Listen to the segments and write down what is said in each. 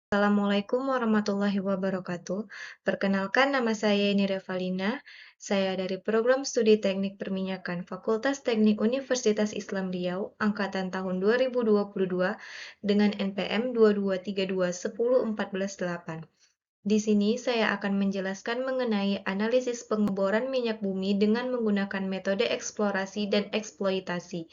Assalamualaikum warahmatullahi wabarakatuh. Perkenalkan, nama saya Eni Revalina. Saya dari Program Studi Teknik Perminyakan Fakultas Teknik Universitas Islam Riau, angkatan tahun 2022 dengan NPM 223210418. Di sini saya akan menjelaskan mengenai analisis pengeboran minyak bumi dengan menggunakan metode eksplorasi dan eksploitasi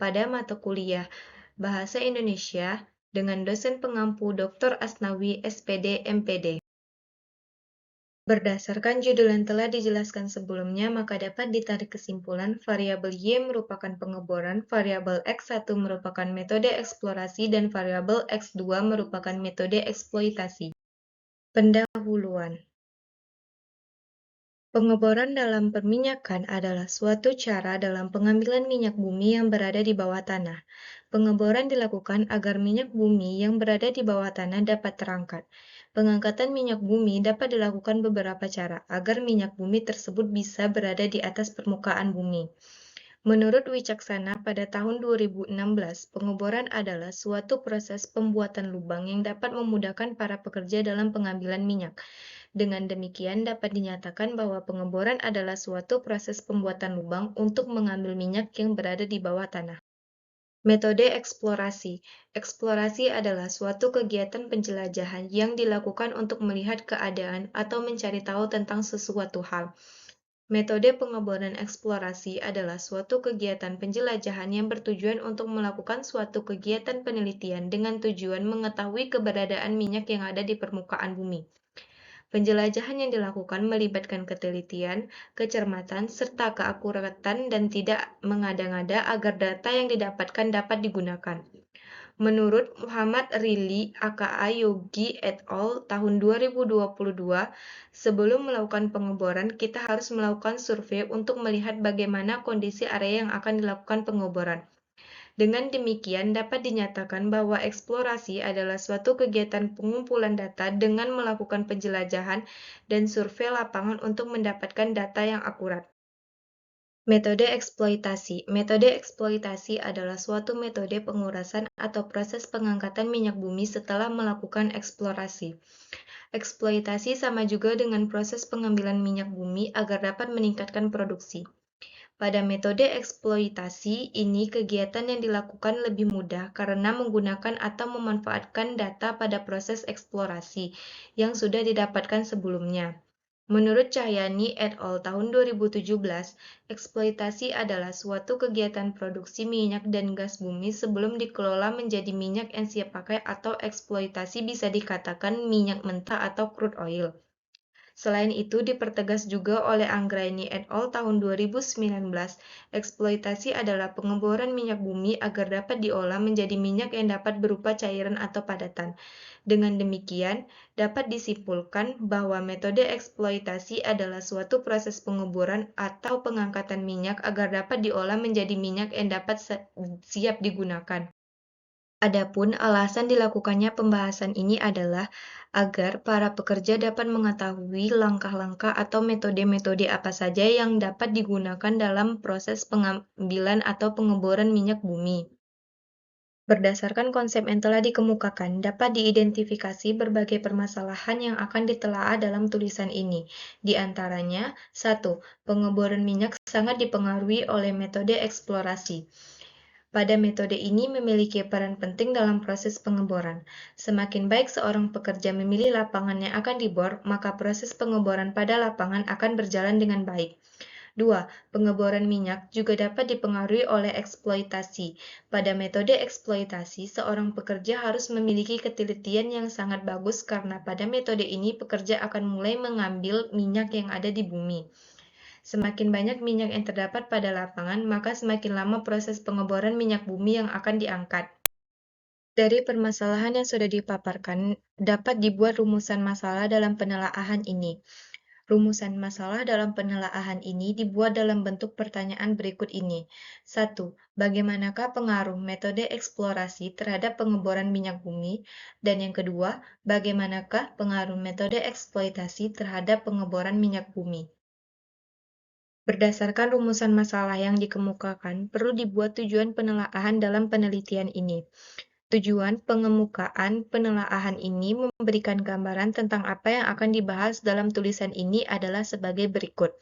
pada mata kuliah Bahasa Indonesia dengan dosen pengampu Dr. Asnawi, SPD, MPD. Berdasarkan judul yang telah dijelaskan sebelumnya, maka dapat ditarik kesimpulan variabel Y merupakan pengeboran, variabel X1 merupakan metode eksplorasi, dan variabel X2 merupakan metode eksploitasi. Pendahuluan. Pengeboran dalam perminyakan adalah suatu cara dalam pengambilan minyak bumi yang berada di bawah tanah. Pengeboran dilakukan agar minyak bumi yang berada di bawah tanah dapat terangkat. Pengangkatan minyak bumi dapat dilakukan beberapa cara agar minyak bumi tersebut bisa berada di atas permukaan bumi. Menurut Wicaksana pada tahun 2016, pengeboran adalah suatu proses pembuatan lubang yang dapat memudahkan para pekerja dalam pengambilan minyak. Dengan demikian, dapat dinyatakan bahwa pengeboran adalah suatu proses pembuatan lubang untuk mengambil minyak yang berada di bawah tanah. Metode eksplorasi. Eksplorasi adalah suatu kegiatan penjelajahan yang dilakukan untuk melihat keadaan atau mencari tahu tentang sesuatu hal. Metode pengeboran eksplorasi adalah suatu kegiatan penjelajahan yang bertujuan untuk melakukan suatu kegiatan penelitian dengan tujuan mengetahui keberadaan minyak yang ada di permukaan bumi. Penjelajahan yang dilakukan melibatkan ketelitian, kecermatan, serta keakuratan dan tidak mengada-ngada agar data yang didapatkan dapat digunakan. Menurut Muhammad Rili, aka Yogi et al. Tahun 2022, sebelum melakukan pengeboran, kita harus melakukan survei untuk melihat bagaimana kondisi area yang akan dilakukan pengeboran. Dengan demikian, dapat dinyatakan bahwa eksplorasi adalah suatu kegiatan pengumpulan data dengan melakukan penjelajahan dan survei lapangan untuk mendapatkan data yang akurat. Metode eksploitasi. Metode eksploitasi adalah suatu metode pengurasan atau proses pengangkatan minyak bumi setelah melakukan eksplorasi. Eksploitasi sama juga dengan proses pengambilan minyak bumi agar dapat meningkatkan produksi. Pada metode eksploitasi ini, kegiatan yang dilakukan lebih mudah karena menggunakan atau memanfaatkan data pada proses eksplorasi yang sudah didapatkan sebelumnya. Menurut Cahyani et al. Tahun 2017, eksploitasi adalah suatu kegiatan produksi minyak dan gas bumi sebelum dikelola menjadi minyak yang siap pakai atau eksploitasi bisa dikatakan minyak mentah atau crude oil. Selain itu, dipertegas juga oleh Anggraini et al. Tahun 2019, eksploitasi adalah pengeboran minyak bumi agar dapat diolah menjadi minyak yang dapat berupa cairan atau padatan. Dengan demikian, dapat disimpulkan bahwa metode eksploitasi adalah suatu proses pengeboran atau pengangkatan minyak agar dapat diolah menjadi minyak yang dapat siap digunakan. Adapun alasan dilakukannya pembahasan ini adalah agar para pekerja dapat mengetahui langkah-langkah atau metode-metode apa saja yang dapat digunakan dalam proses pengambilan atau pengeboran minyak bumi. Berdasarkan konsep yang telah dikemukakan, dapat diidentifikasi berbagai permasalahan yang akan ditelaah dalam tulisan ini. Di antaranya, 1. Pengeboran minyak sangat dipengaruhi oleh metode eksplorasi. Pada metode ini memiliki peran penting dalam proses pengeboran. Semakin baik seorang pekerja memilih lapangan yang akan dibor, maka proses pengeboran pada lapangan akan berjalan dengan baik. 2. Pengeboran minyak juga dapat dipengaruhi oleh eksploitasi. Pada metode eksploitasi, seorang pekerja harus memiliki ketelitian yang sangat bagus karena pada metode ini pekerja akan mulai mengambil minyak yang ada di bumi. Semakin banyak minyak yang terdapat pada lapangan, maka semakin lama proses pengeboran minyak bumi yang akan diangkat. Dari permasalahan yang sudah dipaparkan, dapat dibuat rumusan masalah dalam penelaahan ini. Rumusan masalah dalam penelaahan ini dibuat dalam bentuk pertanyaan berikut ini. 1. Bagaimanakah pengaruh metode eksplorasi terhadap pengeboran minyak bumi? Dan yang kedua, bagaimanakah pengaruh metode eksploitasi terhadap pengeboran minyak bumi? Berdasarkan rumusan masalah yang dikemukakan, perlu dibuat tujuan penelaahan dalam penelitian ini. Tujuan pengemukaan penelaahan ini memberikan gambaran tentang apa yang akan dibahas dalam tulisan ini adalah sebagai berikut.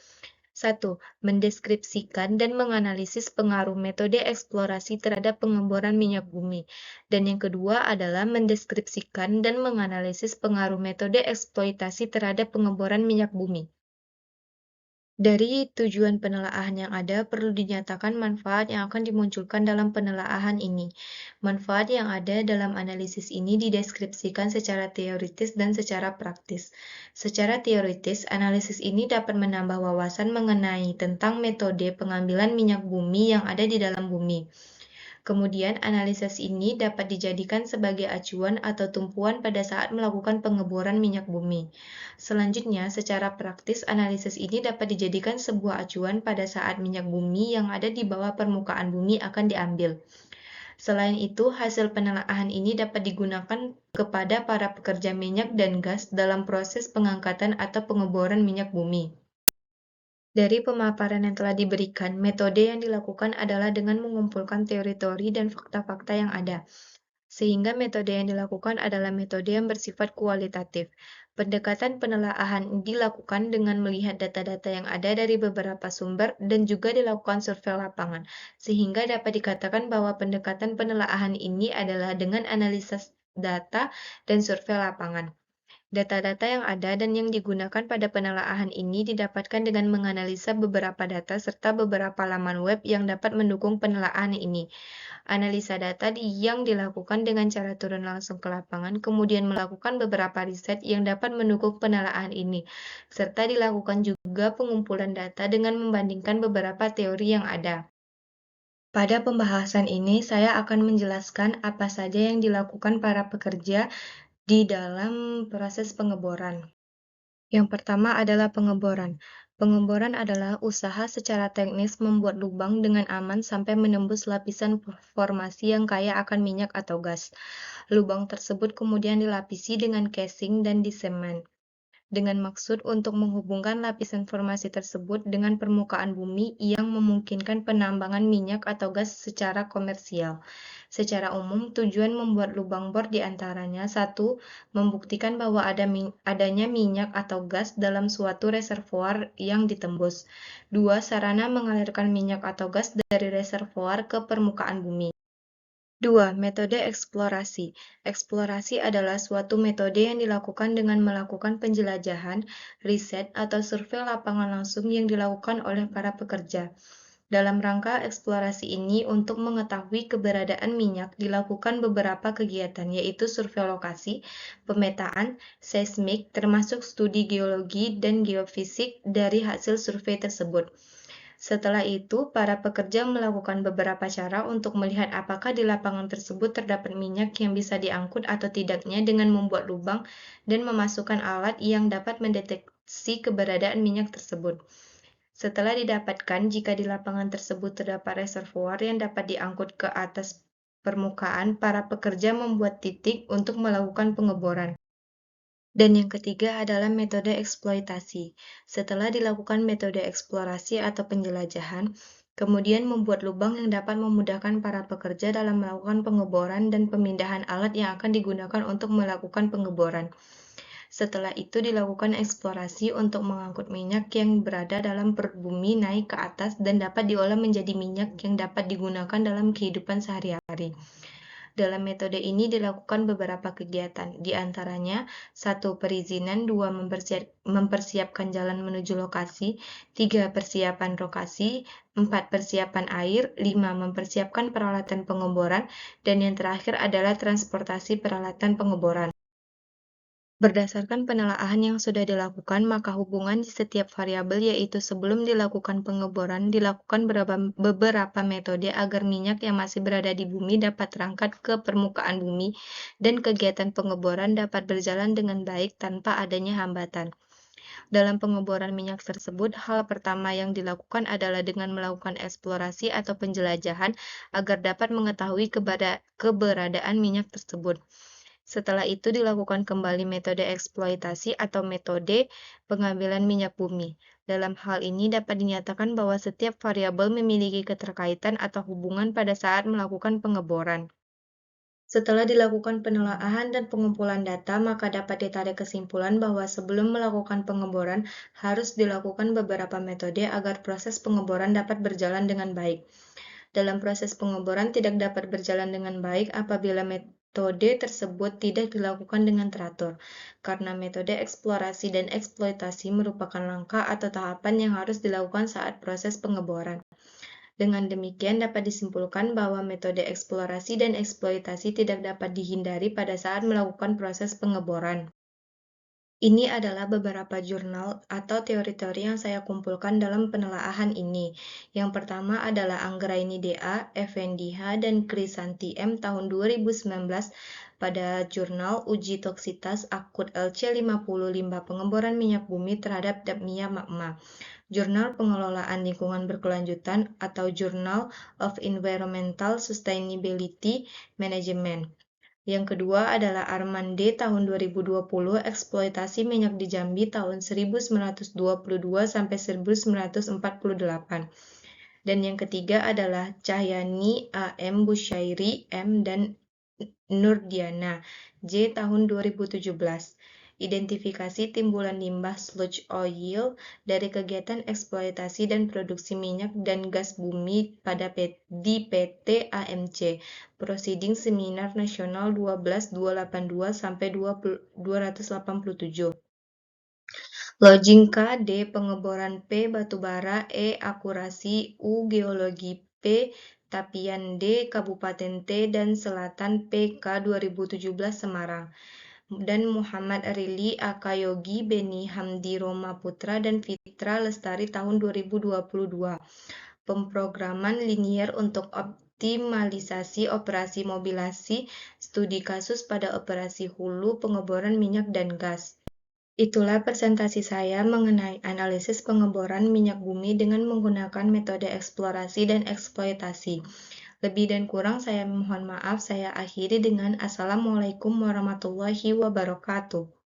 1. Mendeskripsikan dan menganalisis pengaruh metode eksplorasi terhadap pengeboran minyak bumi. Dan yang kedua adalah mendeskripsikan dan menganalisis pengaruh metode eksploitasi terhadap pengeboran minyak bumi. Dari tujuan penelaahan yang ada, perlu dinyatakan manfaat yang akan dimunculkan dalam penelaahan ini. Manfaat yang ada dalam analisis ini dideskripsikan secara teoritis dan secara praktis. Secara teoritis, analisis ini dapat menambah wawasan mengenai tentang metode pengambilan minyak bumi yang ada di dalam bumi. Kemudian, analisis ini dapat dijadikan sebagai acuan atau tumpuan pada saat melakukan pengeboran minyak bumi. Selanjutnya, secara praktis, analisis ini dapat dijadikan sebuah acuan pada saat minyak bumi yang ada di bawah permukaan bumi akan diambil. Selain itu, hasil penelaahan ini dapat digunakan kepada para pekerja minyak dan gas dalam proses pengangkatan atau pengeboran minyak bumi. Dari pemaparan yang telah diberikan, metode yang dilakukan adalah dengan mengumpulkan teori-teori dan fakta-fakta yang ada, sehingga metode yang dilakukan adalah metode yang bersifat kualitatif. Pendekatan penelaahan dilakukan dengan melihat data-data yang ada dari beberapa sumber dan juga dilakukan survei lapangan, sehingga dapat dikatakan bahwa pendekatan penelaahan ini adalah dengan analisis data dan survei lapangan. Data-data yang ada dan yang digunakan pada penelaahan ini didapatkan dengan menganalisa beberapa data serta beberapa laman web yang dapat mendukung penelaahan ini. Analisa data yang dilakukan dengan cara turun langsung ke lapangan, kemudian melakukan beberapa riset yang dapat mendukung penelaahan ini, serta dilakukan juga pengumpulan data dengan membandingkan beberapa teori yang ada. Pada pembahasan ini, saya akan menjelaskan apa saja yang dilakukan para pekerja di dalam proses pengeboran. Yang pertama adalah pengeboran. Pengeboran adalah usaha secara teknis membuat lubang dengan aman sampai menembus lapisan formasi yang kaya akan minyak atau gas. Lubang tersebut kemudian dilapisi dengan casing dan disemen, dengan maksud untuk menghubungkan lapisan formasi tersebut dengan permukaan bumi yang memungkinkan penambangan minyak atau gas secara komersial. Secara umum, tujuan membuat lubang bor diantaranya: 1. Membuktikan bahwa adanya minyak atau gas dalam suatu reservoir yang ditembus. 2. Sarana mengalirkan minyak atau gas dari reservoir ke permukaan bumi. 2. Metode eksplorasi. Eksplorasi adalah suatu metode yang dilakukan dengan melakukan penjelajahan, riset, atau survei lapangan langsung yang dilakukan oleh para pekerja. Dalam rangka eksplorasi ini, untuk mengetahui keberadaan minyak, dilakukan beberapa kegiatan, yaitu survei lokasi, pemetaan, seismik, termasuk studi geologi dan geofisik dari hasil survei tersebut. Setelah itu, para pekerja melakukan beberapa cara untuk melihat apakah di lapangan tersebut terdapat minyak yang bisa diangkut atau tidaknya dengan membuat lubang dan memasukkan alat yang dapat mendeteksi keberadaan minyak tersebut. Setelah didapatkan, jika di lapangan tersebut terdapat reservoir yang dapat diangkut ke atas permukaan, para pekerja membuat titik untuk melakukan pengeboran. Dan yang ketiga adalah metode eksploitasi. Setelah dilakukan metode eksplorasi atau penjelajahan, kemudian membuat lubang yang dapat memudahkan para pekerja dalam melakukan pengeboran dan pemindahan alat yang akan digunakan untuk melakukan pengeboran. Setelah itu dilakukan eksplorasi untuk mengangkut minyak yang berada dalam perut bumi naik ke atas dan dapat diolah menjadi minyak yang dapat digunakan dalam kehidupan sehari-hari. Dalam metode ini dilakukan beberapa kegiatan, di antaranya 1. Perizinan, 2. Mempersiapkan jalan menuju lokasi, 3. Persiapan lokasi, 4. Persiapan air, 5. Mempersiapkan peralatan pengeboran, dan yang terakhir adalah transportasi peralatan pengeboran. Berdasarkan penelaahan yang sudah dilakukan, maka hubungan di setiap variabel, yaitu sebelum dilakukan pengeboran, dilakukan beberapa metode agar minyak yang masih berada di bumi dapat terangkat ke permukaan bumi dan kegiatan pengeboran dapat berjalan dengan baik tanpa adanya hambatan. Dalam pengeboran minyak tersebut, hal pertama yang dilakukan adalah dengan melakukan eksplorasi atau penjelajahan agar dapat mengetahui keberadaan minyak tersebut. Setelah itu dilakukan kembali metode eksploitasi atau metode pengambilan minyak bumi. Dalam hal ini dapat dinyatakan bahwa setiap variabel memiliki keterkaitan atau hubungan pada saat melakukan pengeboran. Setelah dilakukan penelaahan dan pengumpulan data, maka dapat ditarik kesimpulan bahwa sebelum melakukan pengeboran harus dilakukan beberapa metode agar proses pengeboran dapat berjalan dengan baik. Dalam proses pengeboran tidak dapat berjalan dengan baik apabila metode tersebut tidak dilakukan dengan teratur, karena metode eksplorasi dan eksploitasi merupakan langkah atau tahapan yang harus dilakukan saat proses pengeboran. Dengan demikian, dapat disimpulkan bahwa metode eksplorasi dan eksploitasi tidak dapat dihindari pada saat melakukan proses pengeboran. Ini adalah beberapa jurnal atau teori-teori yang saya kumpulkan dalam penelaahan ini. Yang pertama adalah Anggraini DA, Effendi H, dan Krisanti M tahun 2019 pada jurnal Uji Toksitas Akut LC50 Limbah Pengeboran Minyak Bumi terhadap minyak magma. Jurnal Pengelolaan Lingkungan Berkelanjutan atau Journal of Environmental Sustainability Management. Yang kedua adalah Arman D. tahun 2020, Eksploitasi Minyak di Jambi tahun 1922 sampai 1948. Dan yang ketiga adalah Cahyani A.M. Busyairi M. dan Nurdiana J. tahun 2017. Identifikasi timbulan limbah sludge oil dari kegiatan eksploitasi dan produksi minyak dan gas bumi di PT AMC. Proceeding Seminar Nasional 12282 sampai 287. Logika D. Pengeboran P. Batubara E. Akurasi U. Geologi P. Tapian D. Kabupaten T dan Selatan PK 2017 Semarang. Dan Muhammad Rili Akayogi Beni Hamdi Roma Putra dan Fitra Lestari tahun 2022. Pemrograman linier untuk optimalisasi operasi mobilisasi studi kasus pada operasi hulu pengeboran minyak dan gas. Itulah presentasi saya mengenai analisis pengeboran minyak bumi dengan menggunakan metode eksplorasi dan eksploitasi. Lebih dan kurang saya mohon maaf, saya akhiri dengan Assalamualaikum warahmatullahi wabarakatuh.